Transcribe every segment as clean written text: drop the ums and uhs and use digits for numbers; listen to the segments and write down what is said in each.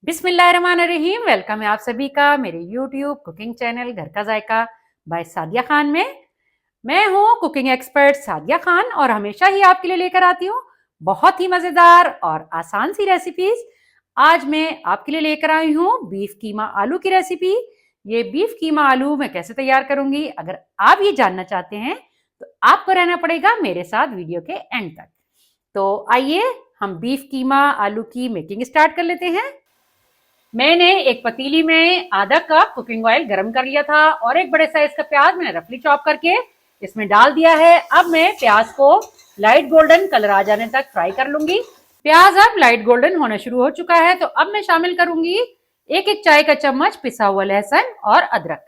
बिस्मिल्लाहिर्रहमानिर्रहीम। वेलकम है आप सभी का मेरे यूट्यूब कुकिंग चैनल घर का जायका बाय सादिया खान में। मैं हूँ कुकिंग एक्सपर्ट सादिया खान और हमेशा ही आपके लिए लेकर आती हूँ बहुत ही मज़ेदार और आसान सी रेसिपीज। आज मैं आपके लिए लेकर आई हूँ बीफ कीमा आलू की रेसिपी। ये बीफ कीमा आलू मैं कैसे तैयार करूंगी, अगर आप ये जानना चाहते हैं तो आपको रहना पड़ेगा मेरे साथ वीडियो के एंड तक। तो आइए हम बीफ कीमा आलू की मेकिंग स्टार्ट कर लेते हैं। मैंने एक पतीली में आधा कप कुकिंग ऑयल गरम कर लिया था और एक बड़े साइज का प्याज मैंने रफली चॉप करके इसमें डाल दिया है। अब मैं प्याज को लाइट गोल्डन कलर आ जाने तक फ्राई कर लूंगी। प्याज अब लाइट गोल्डन होना शुरू हो चुका है तो अब मैं शामिल करूंगी एक एक चाय का चम्मच पिसा हुआ लहसुन और अदरक।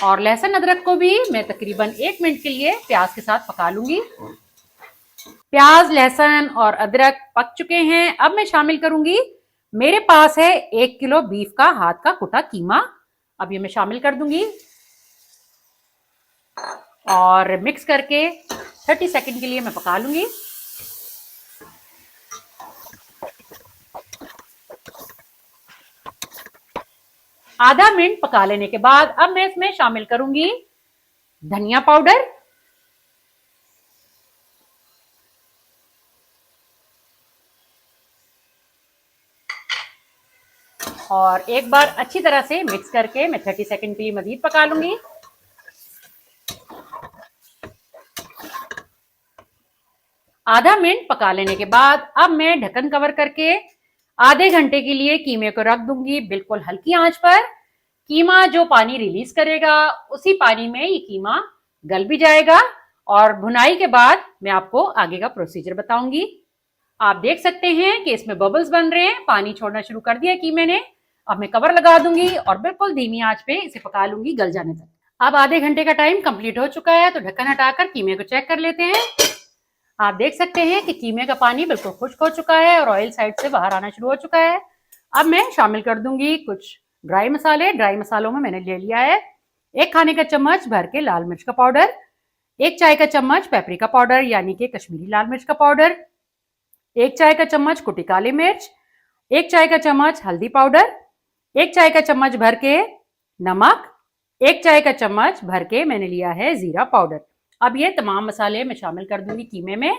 और लहसुन अदरक को भी मैं तकरीबन 1 मिनट के लिए प्याज के साथ पका लूंगी। प्याज लहसुन और अदरक पक चुके हैं। अब मैं शामिल करूंगी, मेरे पास है 1 किलो बीफ का हाथ का कुटा कीमा। अब ये मैं शामिल कर दूंगी और मिक्स करके 30 सेकंड के लिए मैं पका लूंगी। आधा मिनट पका लेने के बाद अब मैं इसमें शामिल करूंगी धनिया पाउडर, और एक बार अच्छी तरह से मिक्स करके मैं 30 सेकंड के लिए मजीद पका लूंगी। आधा मिनट पका लेने के बाद अब मैं ढक्कन कवर करके आधे घंटे के लिए कीमे को रख दूंगी बिल्कुल हल्की आंच पर। कीमा जो पानी रिलीज करेगा उसी पानी में ये कीमा गल भी जाएगा और भुनाई के बाद मैं आपको आगे का प्रोसीजर बताऊंगी। आप देख सकते हैं कि इसमें बबल्स बन रहे हैं, पानी छोड़ना शुरू कर दिया कीमे ने। अब मैं कवर लगा दूंगी और बिल्कुल धीमी आंच पे इसे पका लूंगी गल जाने तक। अब आधे घंटे का टाइम कंप्लीट हो चुका है तो ढक्कन हटाकर कीमे को चेक कर लेते हैं। आप देख सकते हैं कि कीमे का पानी बिल्कुल खुश्क हो चुका है और ऑयल साइड से बाहर आना शुरू हो चुका है। अब मैं शामिल कर दूंगी कुछ ड्राई मसाले। ड्राई मसालों में मैंने ले लिया है 1 खाने का चम्मच भर के लाल मिर्च का पाउडर, 1 चाय का चम्मच पेपरिका पाउडर यानी कि कश्मीरी लाल मिर्च का पाउडर, 1 चाय का चम्मच कुटी काली मिर्च, 1 चाय का चम्मच हल्दी पाउडर, 1 चाय का चम्मच भर के नमक, 1 चाय का चम्मच भर के मैंने लिया है जीरा पाउडर। अब ये तमाम मसाले मैं शामिल कर दूंगी कीमे में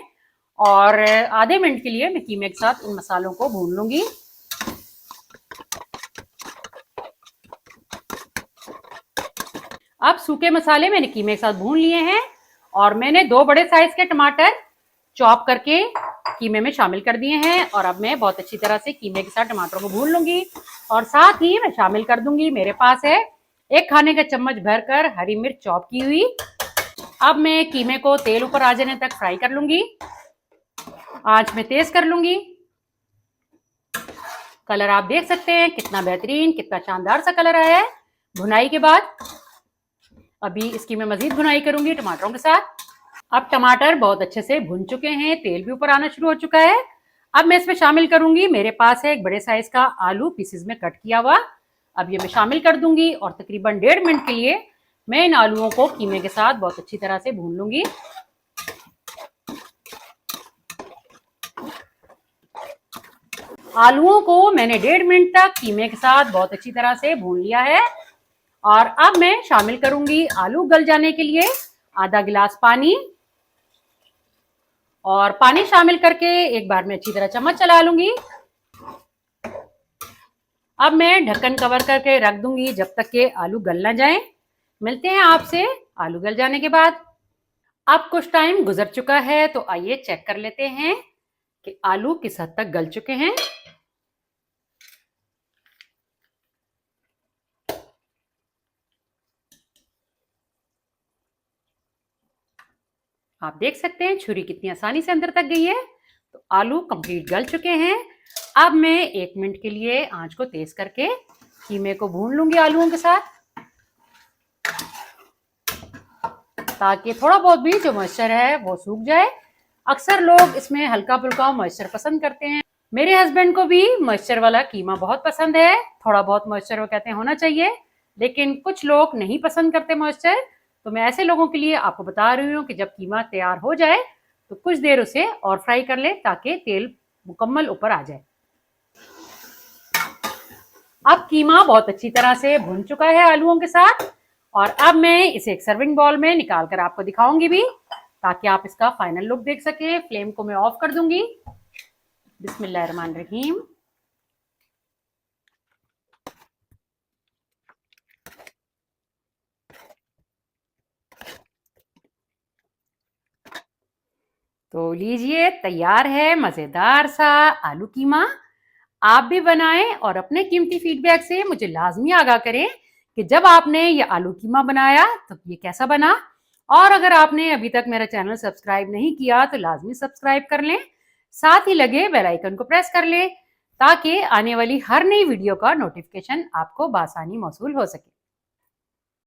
और आधे मिनट के लिए मैं कीमे के साथ इन मसालों को भून लूंगी। अब सूखे मसाले मैंने कीमे के साथ भून लिए हैं और मैंने 2 बड़े साइज के टमाटर चॉप करके कीमे में शामिल कर दिए हैं और अब मैं बहुत अच्छी तरह से कीमे के साथ टमाटरों को भून लूंगी। और साथ ही मैं शामिल कर दूंगी, मेरे पास है 1 खाने का चम्मच भरकर हरी मिर्च चॉप की हुई। अब मैं कीमे को तेल ऊपर आ जाने तक फ्राई कर लूंगी। आंच में तेज कर लूंगी। कलर आप देख सकते हैं कितना बेहतरीन, कितना शानदार सा कलर आया है भुनाई के बाद। अभी इसकी मैं मजीद भुनाई करूंगी टमाटरों के साथ। अब टमाटर बहुत अच्छे से भुन चुके हैं, तेल भी ऊपर आना शुरू हो चुका है। अब मैं इसमें शामिल करूंगी, मेरे पास है एक बड़े साइज का आलू पीसेस में कट किया हुआ। अब ये मैं शामिल कर दूंगी और तकरीबन 1.5 मिनट के लिए मैं इन आलूओं को कीमे के साथ बहुत अच्छी तरह से भून लूंगी। आलूओं को मैंने 1.5 मिनट तक कीमे के साथ बहुत अच्छी तरह से भून लिया है और अब मैं शामिल करूंगी आलू गल जाने के लिए आधा गिलास पानी। और पानी शामिल करके एक बार मैं अच्छी तरह चम्मच चला लूंगी। अब मैं ढक्कन कवर करके रख दूंगी जब तक के आलू गल ना जाए। मिलते हैं आपसे आलू गल जाने के बाद। अब कुछ टाइम गुजर चुका है तो आइए चेक कर लेते हैं कि आलू किस हद तक गल चुके हैं। आप देख सकते हैं छुरी कितनी आसानी से अंदर तक गई है। तो आलू कंप्लीट गल चुके हैं। अब मैं 1 मिनट के लिए आंच को तेज करके कीमे को भून लूंगी आलूओं के साथ, ताकि थोड़ा बहुत भी जो मॉइस्चर है वो सूख जाए। अक्सर लोग इसमें हल्का फुल्का मॉइस्चर पसंद करते हैं। मेरे हस्बैंड को भी मॉइस्चर वाला कीमा बहुत पसंद है। थोड़ा बहुत मॉइस्चर वो कहते हैं होना चाहिए, लेकिन कुछ लोग नहीं पसंद करते मॉइस्चर। तो मैं ऐसे लोगों के लिए आपको बता रही हूँ कि जब कीमा तैयार हो जाए तो कुछ देर उसे और फ्राई कर ले ताकि तेल मुकम्मल ऊपर आ जाए। अब कीमा बहुत अच्छी तरह से भुन चुका है आलूओं के साथ, और अब मैं इसे एक सर्विंग बाउल में निकाल कर आपको दिखाऊंगी भी, ताकि आप इसका फाइनल लुक देख सके। फ्लेम को मैं ऑफ कर दूंगी। बिस्मिल्लाहिर्रहमानिर्रहीम। तो लीजिए, तैयार है मजेदार सा आलू कीमा। आप भी बनाएं और अपने कीमती फीडबैक से मुझे लाजमी आगाह करें कि जब आपने ये आलू कीमा बनाया तो ये कैसा बना। और अगर आपने अभी तक मेरा चैनल सब्सक्राइब नहीं किया तो लाजमी सब्सक्राइब कर लें, साथ ही लगे बेल आइकन को प्रेस कर लें ताकि आने वाली हर नई वीडियो का नोटिफिकेशन आपको बासानी मौसूल हो सके।